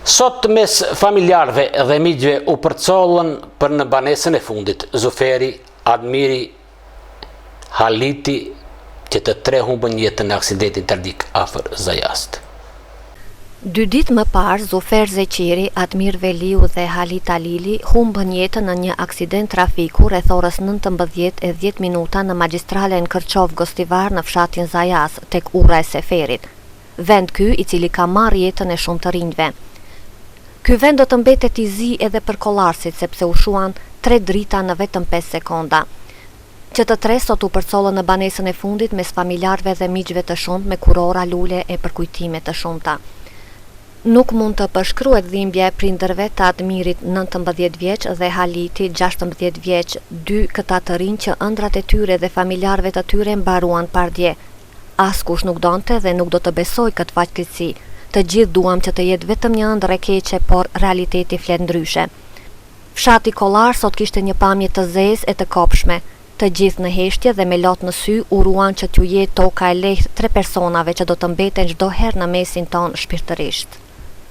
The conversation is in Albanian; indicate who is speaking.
Speaker 1: Sot mes familjarëve dhe miqve u përcollën për në banesën e fundit Zuferi, Admiri, Haliti, që të tre humbën jetën në aksidentin tragjik afër Zajast.
Speaker 2: 2 ditë më parë, Zufer Zeqiri, Admir Veliu dhe Halit Alili humbën jetën në një aksident trafiku rreth orës 19:10 në magjistralen Kërçov-Gostivar në fshatin Zajas, tek ura e Seferit. Vend ky i cili ka marrë jetën e shumë të rinjve. Ky vend do të mbetet i zi edhe për kollarësit, sepse u shuan 3 drita në vetëm 5 sekonda. Që të tre sot u përcollën në banesën e fundit mes familjarëve dhe miqve të shumtë me kurora, lule e përkujtime të shumta. Nuk mund të përshkruhet dhimbja e prindërve të Admirit 19 vjeç dhe Haliti 16 vjeç, 2 këta të rinj që ëndrat e tyre dhe familjarëve të tyre mbaruan pardje. Askush nuk donte dhe nuk do të besoj këtë fatkeqësi. Të gjithë duam që të jetë vetëm një ëndër e keqe, por realiteti flet ndryshe. Fshati Kollar sot kishte një pamje të zezë e të kopshme. Të gjithë në heshtje dhe me lot në sy uruan që t'ju jetë toka e lehtë 3 personave që do të mbeten çdo herë në mesin ton shpirtërisht.